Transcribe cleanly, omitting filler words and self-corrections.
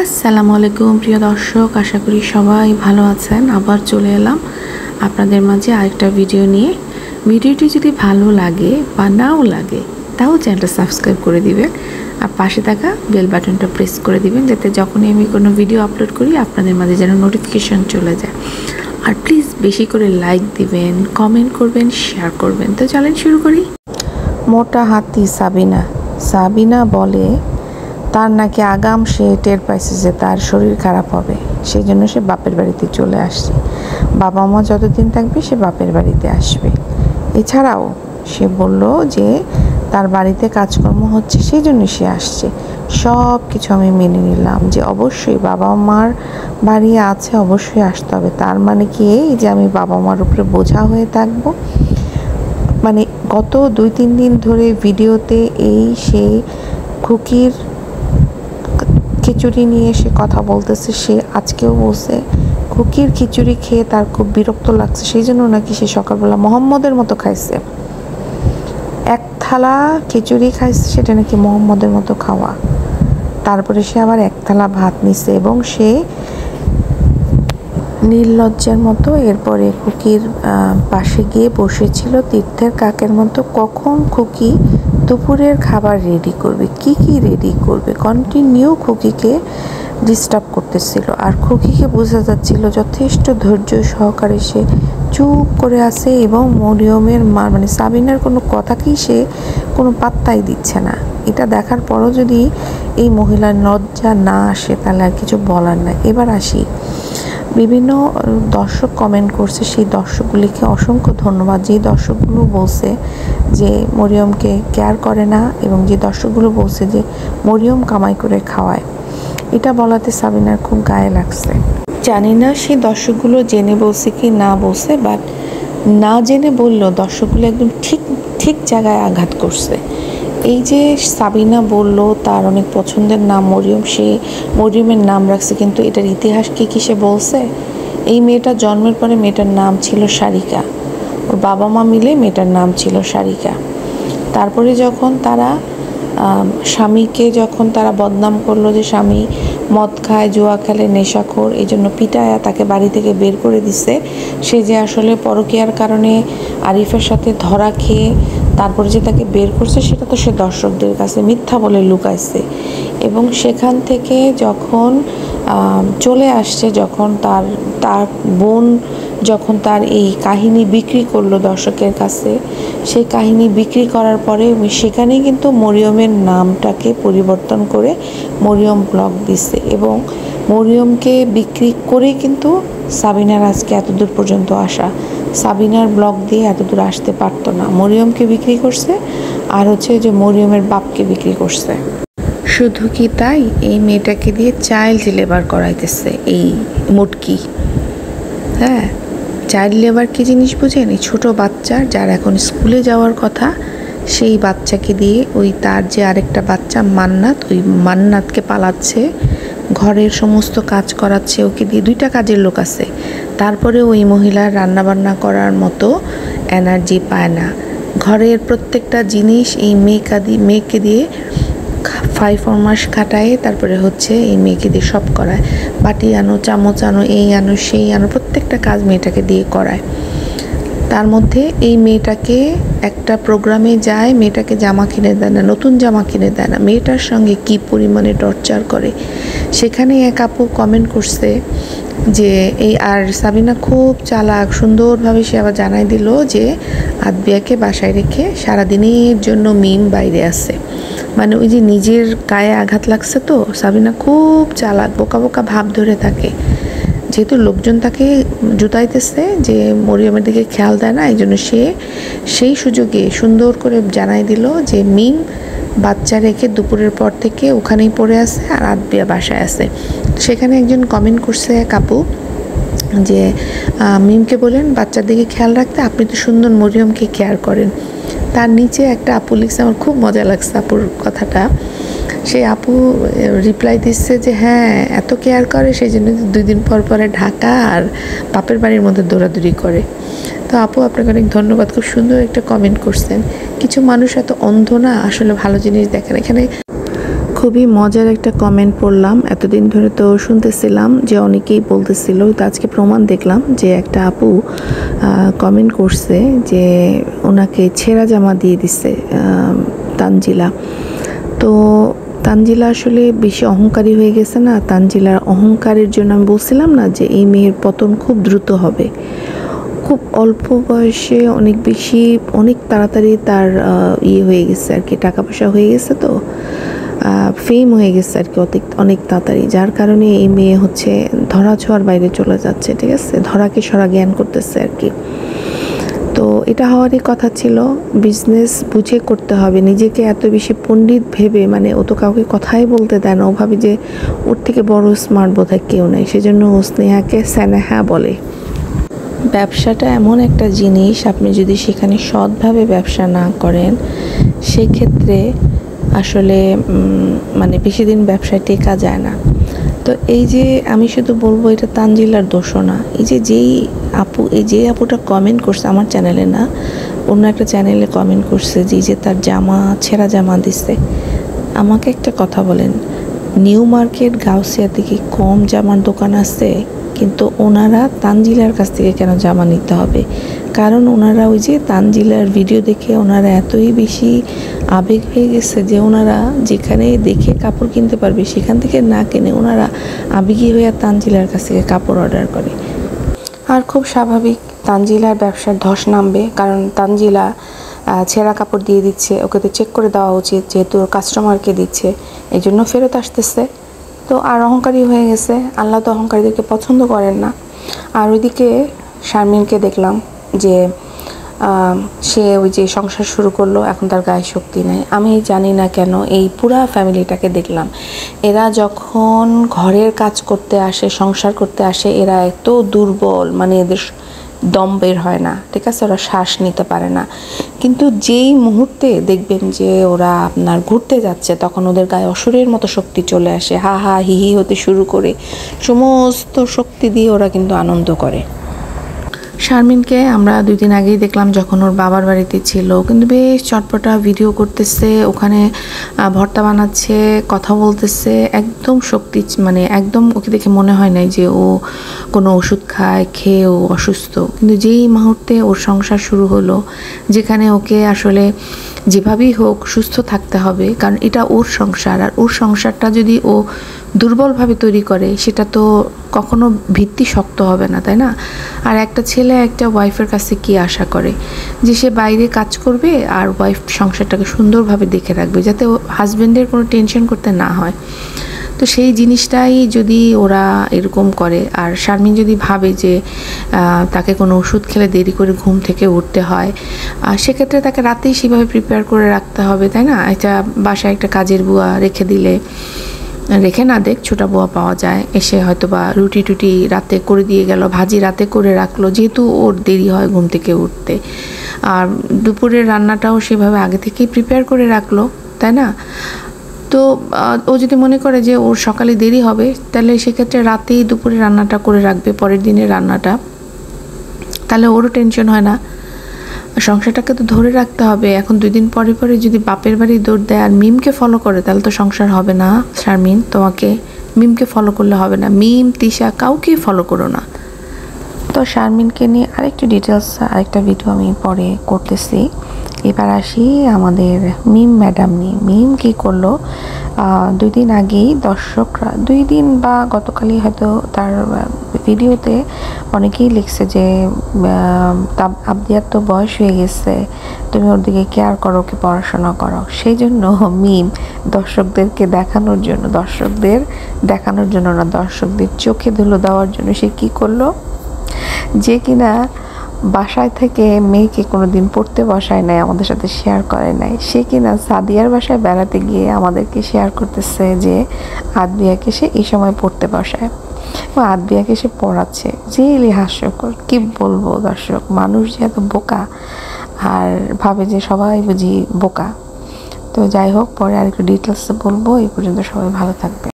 আসসালামু আলাইকুম প্রিয় দর্শক, আশা করি সবাই ভালো আছেন। আবার চলে এলাম আপনাদের মাঝে আরেকটা ভিডিও নিয়ে। ভিডিওটি যদি ভালো লাগে বা নাও লাগে তাও চ্যানেলটা সাবস্ক্রাইব করে দিবেন আর পাশে থাকা বেল বাটনটা প্রেস করে দিবেন, যাতে যখনই আমি কোনো ভিডিও আপলোড করি আপনাদের মাঝে যেন নোটিফিকেশন চলে যায়। আর প্লিজ বেশি করে লাইক দিবেন, কমেন্ট করবেন, শেয়ার করবেন। তো চলেন শুরু করি। মোটা হাতি সাবিনা বলে তার নাকি আগাম সে টের পাইছে যে তার শরীর খারাপ হবে, সেই জন্য সে বাপের বাড়িতে চলে আসছে। বাবা মা যতদিন থাকবে সে বাপের বাড়িতে আসবে। এছাড়াও সে বলল যে তার বাড়িতে কাজকর্ম হচ্ছে, সেই জন্য সে আসছে। সব কিছু আমি মেনে নিলাম যে অবশ্যই বাবা মার বাড়ি আছে, অবশ্যই আসতে হবে। তার মানে কি এই যে আমি বাবা মার উপরে বোঝা হয়ে থাকবো? মানে গত 2-3 দিন ধরে ভিডিওতে এই সেই খুকির খিচুড়ি নিয়ে সে কথা বলতেছে। সে আজকেও বলছে খুকির খিচুড়ি খেয়ে তার খুব বিরক্ত লাগছে, সেই জন্য নাকি সে সকালবেলা মোহাম্মদের মতো খাইছে। এক থালা খিচুড়ি খাইছে, সেটা নাকি মোহাম্মদের মতো খাওয়া। তারপরে সে আবার এক থালা ভাত নিছে এবং সে নির্লজ্জার মতো এরপরে খুকির পাশে গিয়ে বসেছিল তীর্থের কাকের মতো। কখন খুকি দুপুরের খাবার রেডি করবে, কি রেডি করবে, কন্টিনিউ খুকিকে ডিস্টার্ব করতেছিল। আর খুকিকে বোঝা যাচ্ছিল যথেষ্ট ধৈর্য সহকারে সে চুপ করে আছে এবং মরিয়মের মানে সাবিনার কোনো কথাকেই সে কোনো পাত্তাই দিচ্ছে না। এটা দেখার পরও যদি এই মহিলার লজ্জা না আসে তাহলে আর কিছু বলার নাই। এবার আসি, বিভিন্ন দর্শক কমেন্ট করছে, সেই দর্শকগুলিকে অসংখ্য ধন্যবাদ। যে দর্শকগুলো বলছে যে মরিয়মকে কেয়ার করে না এবং যে দর্শকগুলো বলছে যে মরিয়ম কামাই করে খাওয়ায়, এটা বলাতে সাবিনার খুব গায়ে লাগছে। জানি না সেই দর্শকগুলো জেনে বলছে কি না বলছে, বাট না জেনে বললেও দর্শকগুলো একদম ঠিক জায়গায় আঘাত করছে। এই যে সাবিনা বলল তার অনেক পছন্দের নাম মরিয়ম, সে মরিয়মের নাম রাখছে, কিন্তু এটার ইতিহাস কি সে বলছে? এই মেয়েটার জন্মের পরে মেয়েটার নাম ছিল সারিকা, ওর বাবা মা মিলে মেয়েটার নাম ছিল সারিকা। তারপরে যখন তারা স্বামীকে যখন তারা বদনাম করলো যে স্বামী মদ খায়, জুয়া খেলে, নেশাখোর, এই জন্য পিটায়া তাকে বাড়ি থেকে বের করে দিছে। সে যে আসলে পরকীয়ার কারণে আরিফের সাথে ধরা খেয়ে তারপরে যে তাকে বের করছে, সেটা তো সে দর্শকদের কাছে মিথ্যা বলে লুকাইছে। এবং সেখান থেকে যখন চলে আসছে, যখন তার বোন যখন তার এই কাহিনী বিক্রি করলো দর্শকের কাছে, সেই কাহিনী বিক্রি করার পরে সেখানেই কিন্তু মরিয়মের নামটাকে পরিবর্তন করে মরিয়ম ব্লগ দিছে। এবং মরিয়মকে বিক্রি করেই কিন্তু সাবিনার আজকে এতদূর পর্যন্ত আসা। সাবিনার ব্লগ দিয়ে এতদূর আসতে পারতো না, মরিয়মকে বিক্রি করছে আর হচ্ছে যে মরিয়মের বাপকে বিক্রি করছে। শুধু কি তাই, এই মেয়েটাকে দিয়ে চাইল্ড লেবার করাইতেছে এই মুটকি। হ্যাঁ, চাইল্ড লেবার কি জিনিস বুঝেন? এই ছোটো বাচ্চা যার এখন স্কুলে যাওয়ার কথা, সেই বাচ্চাকে দিয়ে ওই তার যে আরেকটা বাচ্চা মান্নাত, ওই মান্নাতকে পালাচ্ছে, ঘরের সমস্ত কাজ করাচ্ছে ওকে দিয়ে। 2টা কাজের লোক আছে, তারপরে ওই মহিলার রান্নাবান্না করার মতো এনার্জি পায় না। ঘরের প্রত্যেকটা জিনিস এই মেয়েকে দিয়ে 5-4 মাস খাটায়, তারপরে হচ্ছে এই মেয়েকে দিয়ে সব করায়। বাটি আনো, চামচ আনো, এই আনো, সেই আনো, প্রত্যেকটা কাজ মেয়েটাকে দিয়ে করায়। তার মধ্যে এই মেয়েটাকে একটা প্রোগ্রামে যায়, মেয়েটাকে জামা কিনে দেয় না, নতুন জামা কিনে দেয় না। মেয়েটার সঙ্গে কি পরিমাণে টর্চার করে, সেখানে এক আপু কমেন্ট করছে যে এই আর সাবিনা খুব চালাক, সুন্দরভাবে সে আবার জানাই দিল যে আদবিয়াকে বাসায় রেখে সারাদিনের জন্য মিম বাইরে আছে। মানে ওই যে নিজের গায়ে আঘাত লাগছে, তো সাবিনা খুব চালাক, বোকা ভাব ধরে থাকে। যেহেতু লোকজন তাকে জুতাইতেছে যে মরিয়মের দিকে খেয়াল দেয় না, এই জন্য সে সেই সুযোগে সুন্দর করে জানাই দিল যে মিম বাচ্চা রেখে দুপুরের পর থেকে ওখানেই পড়ে আছে আর আদবিয়া বাসায় আছে। সেখানে একজন কমেন্ট করছে এক আপু যে মিমকে বলেন বাচ্চার দিকে খেয়াল রাখতে, আপনি তো সুন্দর মরিয়মকে কেয়ার করেন। তার নিচে একটা আপু লিখছে, আমার খুব মজা লাগছে আপুর কথাটা। সেই আপু রিপ্লাই দিচ্ছে যে হ্যাঁ, এত কেয়ার করে, সেই জন্য 2 দিন পর পরে ঢাকা আর বাপের বাড়ির মধ্যে দৌড়াদৌড়ি করে। তো আপু, আপনাকে অনেক ধন্যবাদ, খুব সুন্দর একটা কমেন্ট করছেন। কিছু মানুষ এত অন্ধ না, আসলে ভালো জিনিস দেখেন। এখানে খুবই মজার একটা কমেন্ট পড়লাম। এতদিন ধরে তো শুনতেছিলাম যে অনেকেই বলতেছিল, তো আজকে প্রমাণ দেখলাম যে একটা আপু কমেন্ট করছে যে ওনাকে ছেঁড়া জামা দিয়ে দিছে তানজিলা। তো তানজিলা আসলে বেশি অহংকারী হয়ে গেছে না। তানজিলার অহংকারের জন্য আমি বলছিলাম না যে এই মেয়ের পতন খুব দ্রুত হবে। খুব অল্প বয়সে অনেক তাড়াতাড়ি তার হয়ে গেছে আর কি, টাকা পয়সা হয়ে গেছে, তো ফেম হয়ে গেছে আর কি অনেক তাড়াতাড়ি, যার কারণে এই মেয়ে হচ্ছে ধরা ছোঁয়ার বাইরে চলে যাচ্ছে। ঠিক আছে, ধরাকে সরা জ্ঞান করতেছে আর কি। তো এটা হওয়ারই কথা ছিল। বিজনেস বুঝে করতে হবে। নিজেকে এত বেশি পণ্ডিত ভেবে, মানে ও তো কাউকে কথাই বলতে দেয় না, ও ভাবে যে ওর থেকে বড় স্মার্ট বোধহয় কেউ নাই, সেজন্য ও স্নেহাকে স্নেহা বলে। ব্যবসাটা এমন একটা জিনিস, আপনি যদি সেখানে সৎভাবে ব্যবসা না করেন সেক্ষেত্রে আসলে মানে বেশি দিন ব্যবসায় টেকা যায় না। তো এই যে আমি শুধু বলবো এটা তানজিলার দোষও না। এই যে আপুটা কমেন্ট করছে আমার চ্যানেলে না, অন্য একটা চ্যানেলে কমেন্ট করছে যে তার ছেঁড়া জামা দিচ্ছে। আমাকে একটা কথা বলেন, নিউ মার্কেট গাউসিয়াতে কি কম জামার দোকান আছে? কিন্তু ওনারা তানজিলার কাছ থেকে কেন জামা নিতে হবে? কারণ ওনারা ওই যে তানজিলার ভিডিও দেখে ওনারা এতই বেশি আবেগ হয়ে গেছে যে ওনারা যেখানে দেখে কাপড় কিনতে পারবে সেখান থেকে না কিনে ওনারা আবেগী হয়ে তানজিলার কাছ থেকে কাপড় অর্ডার করে। আর খুব স্বাভাবিক তানজিলার ব্যবসার ধস নামবে, কারণ তানজিলা ছেঁড়া কাপড় দিয়ে দিচ্ছে, ওকে তো চেক করে দেওয়া উচিত, যেহেতু কাস্টমারকে দিচ্ছে, এই জন্য ফেরত আসতেছে। তো আর অহংকারী হয়ে গেছে। আল্লাহ তো অহংকারীদেরকে পছন্দ করেন না। আর ওইদিকে শারমিনকে দেখলাম যে সে ওই যে সংসার শুরু করলো, এখন তার গায়ে শক্তি নেই। আমি জানি না কেন এই পুরা ফ্যামিলিটাকে দেখলাম, এরা যখন ঘরের কাজ করতে আসে, সংসার করতে আসে, এরা এত দুর্বল, মানে এদের দম বের হয় না। ঠিক আছে, ওরা শ্বাস নিতে পারে না। কিন্তু যেই মুহূর্তে দেখবেন যে ওরা আপনার ঘুরতে যাচ্ছে, তখন ওদের গায়ে অসুরের মতো শক্তি চলে আসে, হা হা হি হি হতে শুরু করে সমস্ত শক্তি দিয়ে ওরা কিন্তু আনন্দ করে। শারমিনকে আমরা 2 দিন আগেই দেখলাম যখন ওর বাবার বাড়িতে ছিল, কিন্তু বেশ চটপটা ভিডিও করতেছে, ওখানে ভর্তা বানাচ্ছে, কথা বলতেছে, একদম শক্তি, মানে একদম ওকে দেখে মনে হয় নাই যে ও কোনো ওষুধ খেয়ে ও অসুস্থ। কিন্তু যেই মুহূর্তে ওর সংসার শুরু হলো, যেখানে ওকে আসলে যেভাবেই হোক সুস্থ থাকতে হবে, কারণ এটা ওর সংসার, আর ওর সংসারটা যদি ও দুর্বলভাবে তৈরি করে সেটা তো কখনো ভিত্তি শক্ত হবে না, তাই না? আর একটা ছেলে একটা ওয়াইফের কাছে কি আশা করে যে সে বাইরে কাজ করবে আর ওয়াইফ সংসারটাকে সুন্দরভাবে দেখে রাখবে, যাতে হাজব্যান্ডের কোনো টেনশন করতে না হয়। তো সেই জিনিসটাই যদি ওরা এরকম করে, আর শারমিন যদি ভাবে যে তাকে কোনো ওষুধ খেলে দেরি করে ঘুম থেকে উঠতে হয়, সেক্ষেত্রে তাকে রাতেই সেভাবে প্রিপেয়ার করে রাখতে হবে, তাই না? এটা বাসায় একটা কাজের বুয়া রেখে না দেখ, ছোটা বুয়া পাওয়া যায়, এসে হয়তো বা রুটি টুটি রাতে করে দিয়ে গেল, ভাজি রাতে করে রাখলো, যেহেতু ওর দেরি হয় ঘুম থেকে উঠতে। আর দুপুরের রান্নাটাও সেভাবে আগে থেকেই প্রিপেয়ার করে রাখলো, তাই না? তো ও যদি মনে করে যে ওর সকালে দেরি হবে, তাহলে সেক্ষেত্রে রাতেই দুপুরে রান্নাটা করে রাখবে, পরের দিনের রান্নাটা, তাহলে ওরও টেনশন হয় না। সংসারটাকে তো ধরে রাখতে হবে। এখন 2 দিন পরে পরে যদি বাপের বাড়ি দৌড় দেয় আর মিমকে ফলো করে, তাহলে তো সংসার হবে না। শারমিন, তোমাকে মিমকে ফলো করলে হবে না, মিম তিশা কাউকেই ফলো করো না। তো শারমিনকে নিয়ে আরেকটা ভিডিও আমি পরে করতেছি। এবার আসি আমাদের মিম ম্যাডাম নিয়ে। মিম কী করলো, 2 দিন আগেই দর্শকরা, 2 দিন বা গতকালই হয়তো তার ভিডিওতে অনেকেই লিখছে যে আবদিয়ার তো বয়স হয়ে গেছে, তুমি ওর দিকে কেয়ার করো, ওকে পড়াশোনা করো। সেই জন্য মিম দর্শকদের দেখানোর জন্য না, দর্শকদের চোখে ধুলো দেওয়ার জন্য সে কী করলো, যে কিনা বাসায় থেকে মেয়েকে কোনোদিন পড়তে বসায় নাই, আমাদের সাথে শেয়ার করে নাই, সে কিনা সাদিয়ার বাসায় বেড়াতে গিয়ে আমাদেরকে শেয়ার করতেছে যে আদবিয়াকে সে এই সময় পড়তে বসায় এবং আদবিয়াকে সে পড়াচ্ছে। রিয়েলি হাস্যকর। কি বলবো দর্শক, মানুষ যে এত বোকা, আর ভাবে যে সবাই বুঝি বোকা। তো যাই হোক, পরে আরেকটু ডিটেলসে বলবো। এই পর্যন্ত সবাই ভালো থাকবে।